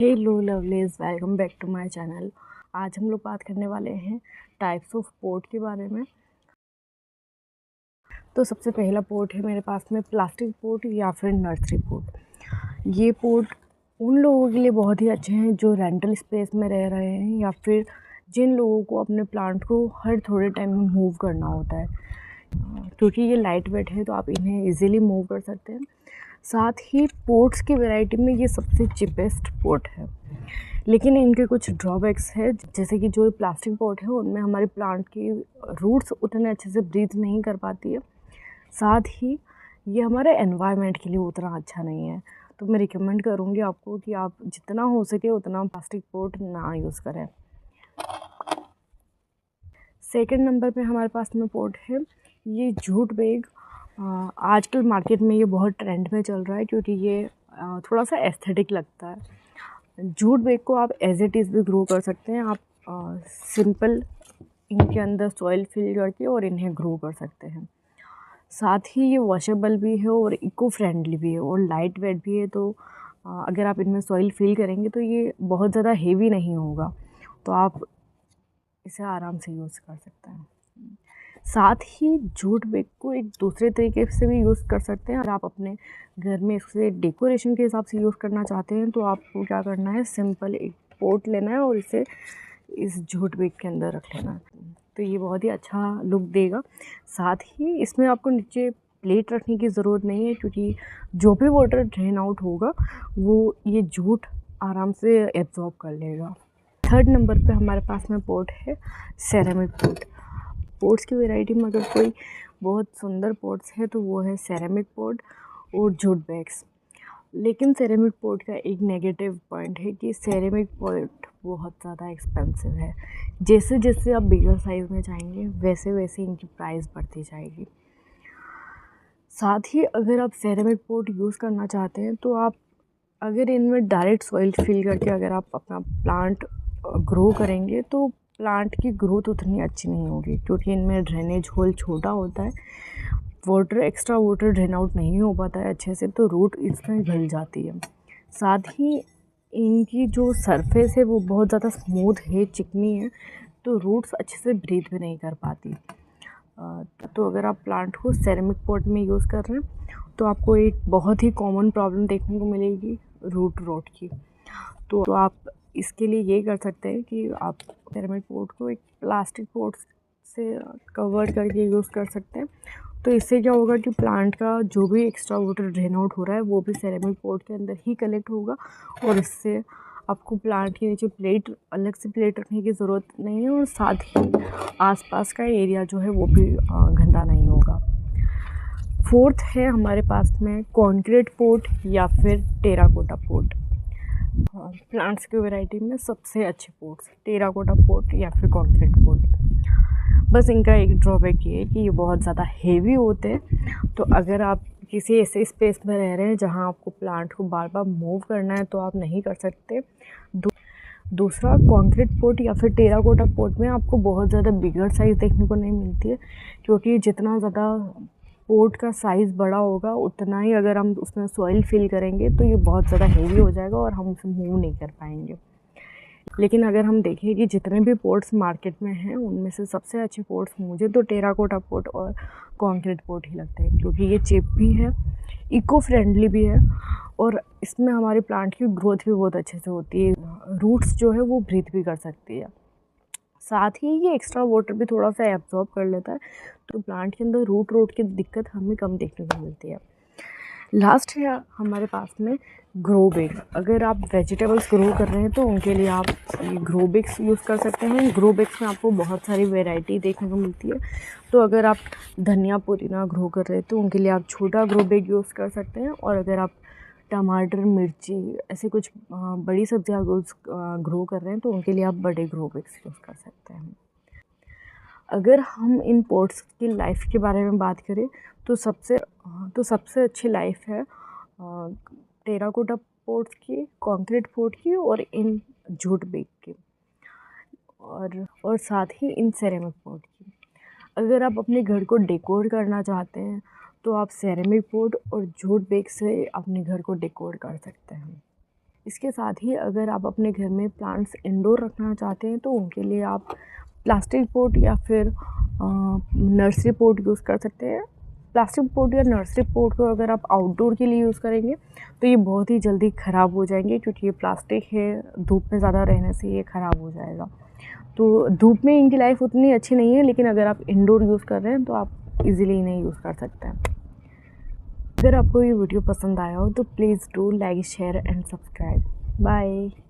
Hello lovelies, welcome back to my channel. आज हम लोग बात करने वाले हैं टाइप्स ऑफ पोट के बारे में। तो सबसे पहला पोट है मेरे पास में प्लास्टिक पोट या फिर नर्सरी पोट। ये पोट उन लोगों के लिए बहुत ही अच्छे हैं जो रेंटल स्पेस में रह रहे हैं या फिर जिन लोगों को अपने प्लांट को हर थोड़े टाइम में मूव करना होता है। क्योंकि ये लाइट वेट है तो आप इन्हें इजीली मूव कर सकते हैं। साथ ही पोट्स की वैरायटी में ये सबसे चिपेस्ट पोट है, लेकिन इनके कुछ ड्रॉबैक्स है। जैसे कि जो प्लास्टिक पॉट है उनमें हमारे प्लांट की रूट्स उतने अच्छे से ब्रीथ नहीं कर पाती है। साथ ही ये हमारे एनवायरनमेंट के लिए उतना अच्छा नहीं है। तो मैं रिकमेंड करूँगी आपको कि आप जितना हो सके उतना प्लास्टिक पॉट ना यूज़ करें। सेकंड नंबर पे हमारे पास में पॉट है ये जूट बैग। आजकल मार्केट में ये बहुत ट्रेंड में चल रहा है क्योंकि ये थोड़ा सा एस्थेटिक लगता है। जूट बैग को आप एज इट इज़ भी ग्रो कर सकते हैं। आप सिंपल इनके अंदर सॉइल फिल करके और इन्हें ग्रो कर सकते हैं। साथ ही ये वॉशेबल भी है और इको फ्रेंडली भी है और लाइट वेट भी है। तो अगर आप इनमें सॉइल फिल करेंगे तो ये बहुत ज़्यादा हेवी नहीं होगा, तो आप इसे आराम से यूज़ कर सकते हैं। साथ ही जूट बैग को एक दूसरे तरीके से भी यूज़ कर सकते हैं। अगर आप अपने घर में इसे डेकोरेशन के हिसाब से यूज़ करना चाहते हैं तो आपको क्या करना है, सिंपल एक पॉट लेना है और इसे इस जूट बैग के अंदर रख लेना है, तो ये बहुत ही अच्छा लुक देगा। साथ ही इसमें आपको नीचे प्लेट रखने की ज़रूरत नहीं है क्योंकि जो भी वाटर ड्रेन आउट होगा वो ये जूट आराम से एब्जॉर्ब कर लेगा। थर्ड नंबर पे हमारे पास में पॉट है सेरेमिक पॉट। पॉट्स की वैरायटी में अगर कोई बहुत सुंदर पॉट्स है तो वो है सेरेमिक पॉट और जूट बैग्स। लेकिन सेरेमिक पॉट का एक नेगेटिव पॉइंट है कि सेरेमिक पॉट बहुत ज़्यादा एक्सपेंसिव है। जैसे जैसे आप बिगर साइज़ में जाएंगे वैसे वैसे इनकी प्राइस बढ़ती जाएगी। साथ ही अगर आप सेरेमिक पॉट यूज़ करना चाहते हैं तो आप अगर इनमें डायरेक्ट सॉइल फिल करके अगर आप अपना प्लांट ग्रो करेंगे तो प्लांट की ग्रोथ उतनी अच्छी नहीं होगी क्योंकि इनमें ड्रेनेज होल छोटा होता है। एक्स्ट्रा वाटर ड्रेन आउट नहीं हो पाता है अच्छे से, तो रूट इसमें गल जाती है। साथ ही इनकी जो सरफेस है वो बहुत ज़्यादा स्मूथ है, चिकनी है, तो रूट्स अच्छे से ब्रीथ भी नहीं कर पाती। तो अगर आप प्लांट को सेरेमिक पॉट में यूज़ कर रहे हैं तो आपको एक बहुत ही कॉमन प्रॉब्लम देखने को मिलेगी, रूट रॉट की। तो आप इसके लिए ये कर सकते हैं कि आप सेरेमिक पॉट को एक प्लास्टिक पॉट से कवर करके यूज़ कर सकते हैं। तो इससे क्या होगा कि प्लांट का जो भी एक्स्ट्रा वाटर ड्रेन आउट हो रहा है वो भी सेरेमिक पॉट के अंदर ही कलेक्ट होगा और इससे आपको प्लांट के नीचे अलग से प्लेट रखने की ज़रूरत नहीं है और साथ ही आसपास का एरिया जो है वो भी गंदा नहीं होगा। फोर्थ है हमारे पास में कंक्रीट पॉट या फिर टेराकोटा पॉट। प्लांट्स की वैरायटी में सबसे अच्छे पॉट्स टेराकोटा पॉट या फिर कंक्रीट पॉट। बस इनका एक ड्रॉबैक ये है कि ये बहुत ज़्यादा हेवी होते हैं। तो अगर आप किसी ऐसे स्पेस में रह रहे हैं जहाँ आपको प्लांट को बार बार मूव करना है तो आप नहीं कर सकते। दूसरा, कंक्रीट पॉट या फिर टेराकोटा पॉट में आपको बहुत ज़्यादा बिगड़ साइज़ देखने को नहीं मिलती है क्योंकि जितना ज़्यादा पॉट का साइज़ बड़ा होगा उतना ही अगर हम उसमें सॉइल फिल करेंगे तो ये बहुत ज़्यादा हेवी हो जाएगा और हम उसे मूव नहीं कर पाएंगे। लेकिन अगर हम देखें कि जितने भी पॉट्स मार्केट में हैं उनमें से सबसे अच्छे पॉट्स मुझे तो टेराकोटा पॉट और कंक्रीट पॉट ही लगते हैं क्योंकि ये चिप भी है, इको फ्रेंडली भी है और इसमें हमारे प्लांट की ग्रोथ भी बहुत अच्छे से होती है। रूट्स जो है वो ब्रीथ भी कर सकती है। साथ ही ये एक्स्ट्रा वाटर भी थोड़ा सा एब्जॉर्ब कर लेता है, तो प्लांट के अंदर रूट की दिक्कत हमें कम देखने को मिलती है। लास्ट है हमारे पास में ग्रो बैग। अगर आप वेजिटेबल्स ग्रो कर रहे हैं तो उनके लिए आप ये ग्रो बैग्स यूज़ कर सकते हैं। ग्रो बैग्स में आपको बहुत सारी वैरायटी देखने को मिलती है। तो अगर आप धनिया पुदीना ग्रो कर रहे हैं तो उनके लिए आप छोटा ग्रो बैग यूज़ कर सकते हैं और अगर आप टमाटर मिर्ची ऐसे कुछ बड़ी सब्जियां ग्रो कर रहे हैं तो उनके लिए आप बड़े ग्रो बैग्स यूज़ कर सकते हैं। अगर हम इन पॉट्स की लाइफ के बारे में बात करें तो सबसे अच्छी लाइफ है टेराकोटा पॉट्स की, कंक्रीट पॉट की और इन जूट बैग की और साथ ही इन सेरेमिक पॉट की। अगर आप अपने घर को डेकोर करना चाहते हैं तो आप सेरेमिक पॉट और जूट बैग से अपने घर को डेकोर कर सकते हैं। इसके साथ ही अगर आप अपने घर में प्लांट्स इंडोर रखना चाहते हैं तो उनके लिए आप प्लास्टिक पॉट या फिर नर्सरी पॉट यूज़ कर सकते हैं। प्लास्टिक पॉट या नर्सरी पॉट को अगर आप आउटडोर के लिए यूज़ करेंगे तो ये बहुत ही जल्दी ख़राब हो जाएंगे, क्योंकि ये प्लास्टिक है, धूप में ज़्यादा रहने से ये ख़राब हो जाएगा। तो धूप में इनकी लाइफ उतनी अच्छी नहीं है, लेकिन अगर आप इंडोर यूज़ कर रहे हैं तो आप इजीली इन्हें यूज़ कर सकते हैं। अगर आपको ये वीडियो पसंद आया हो तो please do like, share and subscribe. Bye.